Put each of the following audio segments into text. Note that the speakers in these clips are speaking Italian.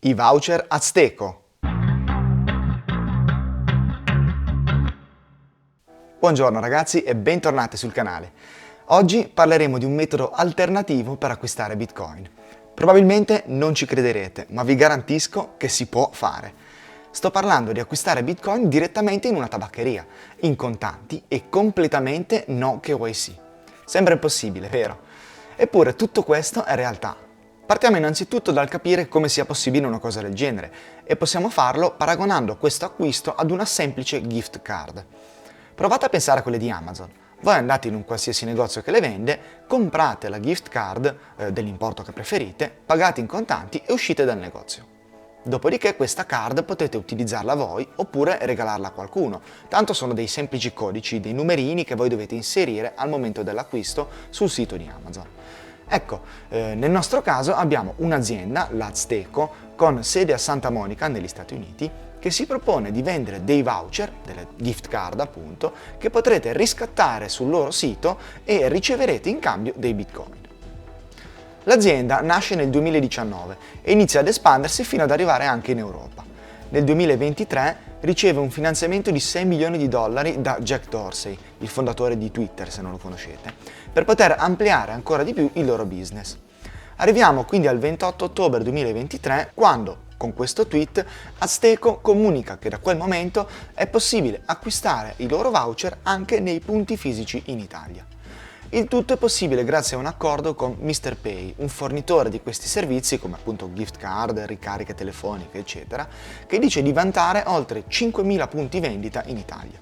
I voucher Azteco. Buongiorno ragazzi e bentornati sul canale. Oggi parleremo di un metodo alternativo per acquistare Bitcoin. Probabilmente non ci crederete, ma vi garantisco che si può fare. Sto parlando di acquistare Bitcoin direttamente in una tabaccheria, in contanti e completamente no KYC. Sembra impossibile, vero? Eppure tutto questo è realtà. Partiamo innanzitutto dal capire come sia possibile una cosa del genere e possiamo farlo paragonando questo acquisto ad una semplice gift card. Provate a pensare a quelle di Amazon. Voi andate in un qualsiasi negozio che le vende, comprate la gift card dell'importo che preferite, pagate in contanti e uscite dal negozio. Dopodiché questa card potete utilizzarla voi oppure regalarla a qualcuno, tanto sono dei semplici codici, dei numerini che voi dovete inserire al momento dell'acquisto sul sito di Amazon. Ecco, nel nostro caso abbiamo un'azienda, l'Azteco, con sede a Santa Monica negli Stati Uniti, che si propone di vendere dei voucher, delle gift card appunto, che potrete riscattare sul loro sito e riceverete in cambio dei Bitcoin. L'azienda nasce nel 2019 e inizia ad espandersi fino ad arrivare anche in Europa. Nel 2023 riceve un finanziamento di 6 milioni di dollari da Jack Dorsey, il fondatore di Twitter se non lo conoscete, per poter ampliare ancora di più il loro business. Arriviamo quindi al 28 ottobre 2023 quando, con questo tweet, Azteco comunica che da quel momento è possibile acquistare i loro voucher anche nei punti fisici in Italia. Il tutto è possibile grazie a un accordo con Mr. Pay, un fornitore di questi servizi come appunto gift card, ricariche telefoniche, eccetera, che dice di vantare oltre 5.000 punti vendita in Italia.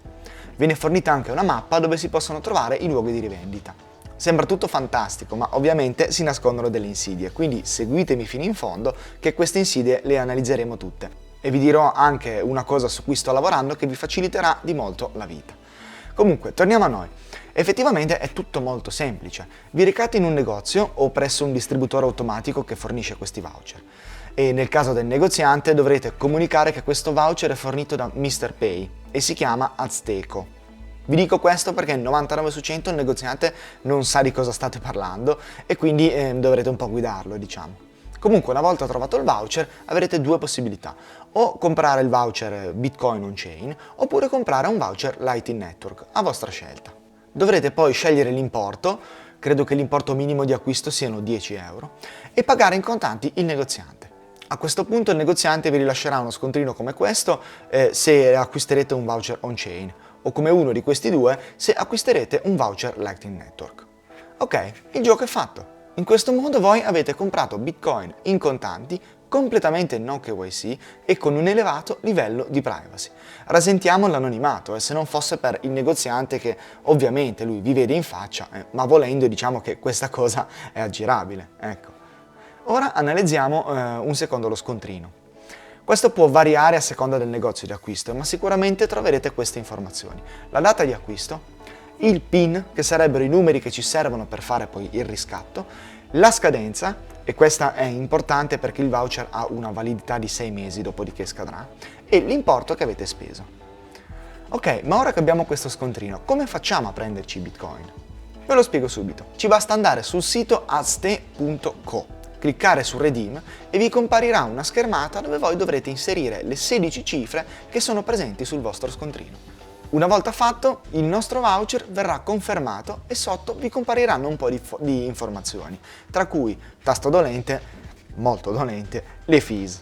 Viene fornita anche una mappa dove si possono trovare i luoghi di rivendita. Sembra tutto fantastico, ma ovviamente si nascondono delle insidie, quindi seguitemi fino in fondo che queste insidie le analizzeremo tutte. E vi dirò anche una cosa su cui sto lavorando che vi faciliterà di molto la vita. Comunque, torniamo a noi. Effettivamente è tutto molto semplice. Vi recate in un negozio o presso un distributore automatico che fornisce questi voucher. E nel caso del negoziante dovrete comunicare che questo voucher è fornito da Mr. Pay e si chiama Azteco. Vi dico questo perché il 99 su 100 il negoziante non sa di cosa state parlando e quindi dovrete un po' guidarlo, diciamo. Comunque, una volta trovato il voucher, avrete due possibilità: o comprare il voucher Bitcoin on-chain, oppure comprare un voucher Lightning Network, a vostra scelta. Dovrete poi scegliere l'importo, credo che l'importo minimo di acquisto siano 10 euro, e pagare in contanti il negoziante. A questo punto il negoziante vi rilascerà uno scontrino come questo se acquisterete un voucher on-chain, o come uno di questi due se acquisterete un voucher Lightning Network. Ok, il gioco è fatto. In questo modo voi avete comprato Bitcoin in contanti, completamente no KYC e con un elevato livello di privacy. Rasentiamo l'anonimato, se non fosse per il negoziante che ovviamente lui vi vede in faccia, ma volendo diciamo che questa cosa è aggirabile. Ecco. Ora analizziamo un secondo lo scontrino. Questo può variare a seconda del negozio di acquisto, ma sicuramente troverete queste informazioni: la data di acquisto, il PIN, che sarebbero i numeri che ci servono per fare poi il riscatto, la scadenza, e questa è importante perché il voucher ha una validità di 6 mesi dopodiché scadrà, e l'importo che avete speso. Ok, ma ora che abbiamo questo scontrino, come facciamo a prenderci i Bitcoin? Ve lo spiego subito. Ci basta andare sul sito azte.co, cliccare su Redeem e vi comparirà una schermata dove voi dovrete inserire le 16 cifre che sono presenti sul vostro scontrino. Una volta fatto, il nostro voucher verrà confermato e sotto vi compariranno un po' di informazioni, tra cui, tasto dolente, molto dolente, le fees.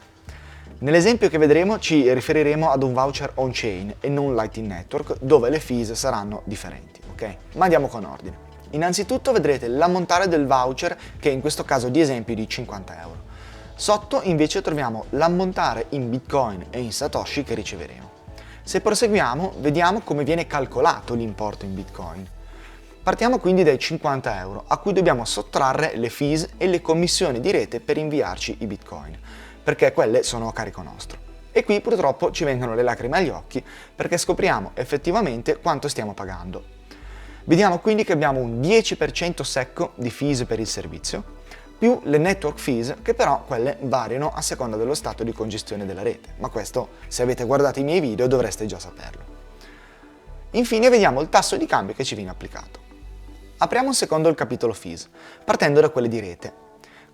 Nell'esempio che vedremo ci riferiremo ad un voucher on-chain e non Lightning Network, dove le fees saranno differenti, ok? Ma andiamo con ordine. Innanzitutto vedrete l'ammontare del voucher, che in questo caso di esempio è di 50 euro. Sotto invece troviamo l'ammontare in Bitcoin e in Satoshi che riceveremo. Se proseguiamo, vediamo come viene calcolato l'importo in Bitcoin. Partiamo quindi dai 50 euro, a cui dobbiamo sottrarre le fees e le commissioni di rete per inviarci i Bitcoin, perché quelle sono a carico nostro. E qui purtroppo ci vengono le lacrime agli occhi, perché scopriamo effettivamente quanto stiamo pagando. Vediamo quindi che abbiamo un 10% secco di fees per il servizio, più le network fees, che però quelle variano a seconda dello stato di congestione della rete, ma questo, se avete guardato i miei video, dovreste già saperlo. Infine vediamo il tasso di cambio che ci viene applicato. Apriamo un secondo il capitolo fees, partendo da quelle di rete.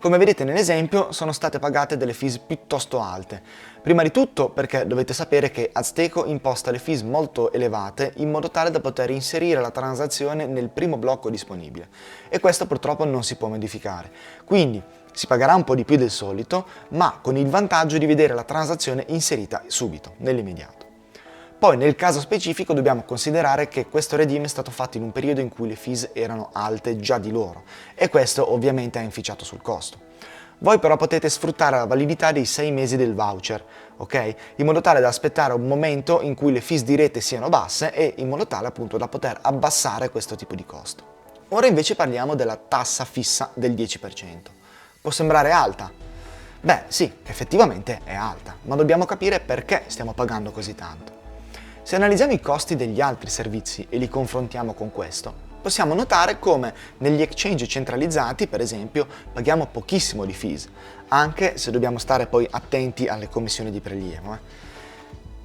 Come vedete nell'esempio sono state pagate delle fees piuttosto alte. Prima di tutto perché dovete sapere che Azteco imposta le fees molto elevate in modo tale da poter inserire la transazione nel primo blocco disponibile e questo purtroppo non si può modificare. Quindi si pagherà un po' di più del solito, ma con il vantaggio di vedere la transazione inserita subito, nell'immediato. Poi nel caso specifico dobbiamo considerare che questo redeem è stato fatto in un periodo in cui le fees erano alte già di loro e questo ovviamente ha inficiato sul costo. Voi però potete sfruttare la validità dei 6 mesi del voucher, ok? In modo tale da aspettare un momento in cui le fees di rete siano basse e in modo tale appunto da poter abbassare questo tipo di costo. Ora invece parliamo della tassa fissa del 10%. Può sembrare alta? Beh sì, effettivamente è alta, ma dobbiamo capire perché stiamo pagando così tanto. Se analizziamo i costi degli altri servizi e li confrontiamo con questo, possiamo notare come negli exchange centralizzati, per esempio, paghiamo pochissimo di fees, anche se dobbiamo stare poi attenti alle commissioni di prelievo.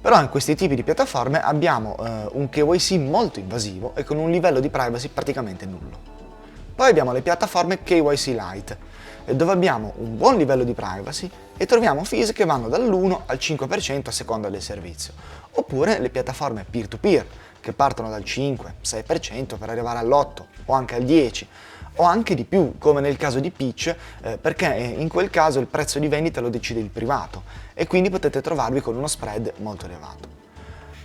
Però in questi tipi di piattaforme abbiamo un KYC molto invasivo e con un livello di privacy praticamente nullo. Poi abbiamo le piattaforme KYC Lite, dove abbiamo un buon livello di privacy e troviamo fees che vanno dall'1 al 5% a seconda del servizio, oppure le piattaforme peer-to-peer che partono dal 5-6% per arrivare all'8 o anche al 10% o anche di più, come nel caso di Peach, perché in quel caso il prezzo di vendita lo decide il privato e quindi potete trovarvi con uno spread molto elevato.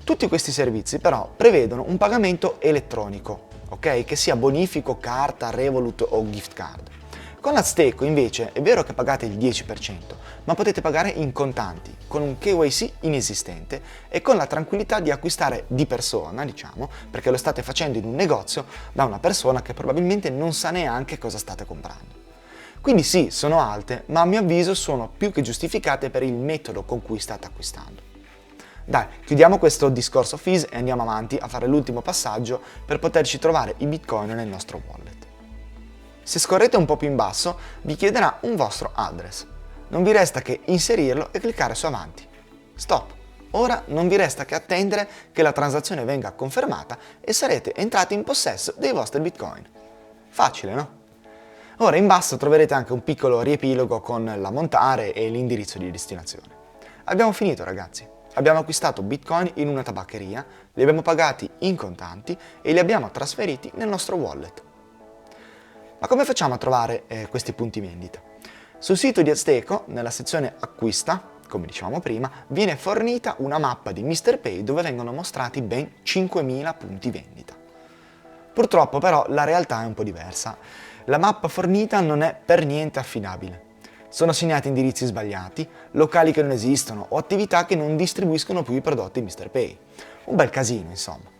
Tutti questi servizi però prevedono un pagamento elettronico, ok? Che sia bonifico, carta, Revolut o gift card. Con Azteco invece è vero che pagate il 10%, ma potete pagare in contanti, con un KYC inesistente e con la tranquillità di acquistare di persona, diciamo, perché lo state facendo in un negozio da una persona che probabilmente non sa neanche cosa state comprando. Quindi sì, sono alte, ma a mio avviso sono più che giustificate per il metodo con cui state acquistando. Dai, chiudiamo questo discorso fees e andiamo avanti a fare l'ultimo passaggio per poterci trovare i bitcoin nel nostro wallet. Se scorrete un po' più in basso, vi chiederà un vostro address. Non vi resta che inserirlo e cliccare su avanti. Stop! Ora non vi resta che attendere che la transazione venga confermata e sarete entrati in possesso dei vostri bitcoin. Facile, no? Ora in basso troverete anche un piccolo riepilogo con l'ammontare e l'indirizzo di destinazione. Abbiamo finito, ragazzi. Abbiamo acquistato bitcoin in una tabaccheria, li abbiamo pagati in contanti e li abbiamo trasferiti nel nostro wallet. Ma come facciamo a trovare questi punti vendita? Sul sito di Azteco, nella sezione Acquista, come dicevamo prima, viene fornita una mappa di MrPay dove vengono mostrati ben 5.000 punti vendita. Purtroppo però la realtà è un po' diversa. La mappa fornita non è per niente affidabile. Sono segnati indirizzi sbagliati, locali che non esistono o attività che non distribuiscono più i prodotti MrPay. Un bel casino, insomma.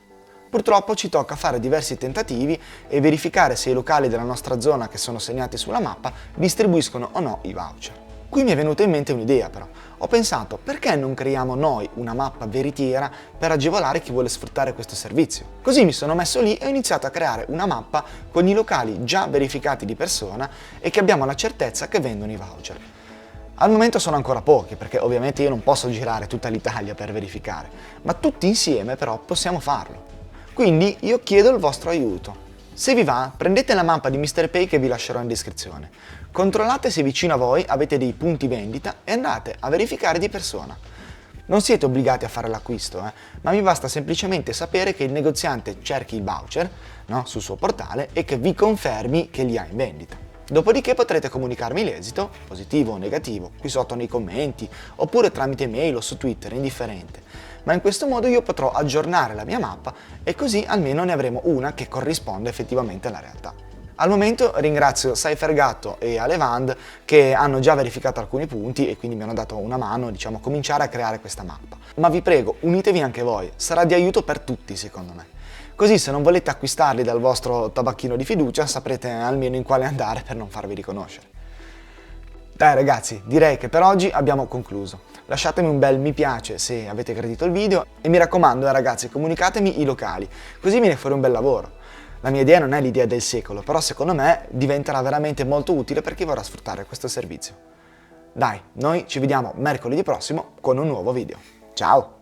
Purtroppo ci tocca fare diversi tentativi e verificare se i locali della nostra zona che sono segnati sulla mappa distribuiscono o no i voucher. Qui mi è venuta in mente un'idea però. Ho pensato, perché non creiamo noi una mappa veritiera per agevolare chi vuole sfruttare questo servizio? Così mi sono messo lì e ho iniziato a creare una mappa con i locali già verificati di persona e che abbiamo la certezza che vendono i voucher. Al momento sono ancora pochi, perché ovviamente io non posso girare tutta l'Italia per verificare, ma tutti insieme però possiamo farlo. Quindi io chiedo il vostro aiuto. Se vi va, prendete la mappa di MrPay che vi lascerò in descrizione. Controllate se vicino a voi avete dei punti vendita e andate a verificare di persona. Non siete obbligati a fare l'acquisto, ma mi basta semplicemente sapere che il negoziante cerchi il voucher, no, sul suo portale e che vi confermi che li ha in vendita. Dopodiché potrete comunicarmi l'esito, positivo o negativo, qui sotto nei commenti, oppure tramite mail o su Twitter, indifferente. Ma in questo modo io potrò aggiornare la mia mappa e così almeno ne avremo una che corrisponde effettivamente alla realtà. Al momento ringrazio CypherGatto e Alevand che hanno già verificato alcuni punti e quindi mi hanno dato una mano, diciamo, a cominciare a creare questa mappa. Ma vi prego, unitevi anche voi, sarà di aiuto per tutti secondo me. Così se non volete acquistarli dal vostro tabacchino di fiducia saprete almeno in quale andare per non farvi riconoscere. Dai ragazzi, direi che per oggi abbiamo concluso. Lasciatemi un bel mi piace se avete gradito il video e mi raccomando ragazzi, comunicatemi i locali, così viene fuori un bel lavoro. La mia idea non è l'idea del secolo, però secondo me diventerà veramente molto utile per chi vorrà sfruttare questo servizio. Dai, noi ci vediamo mercoledì prossimo con un nuovo video. Ciao!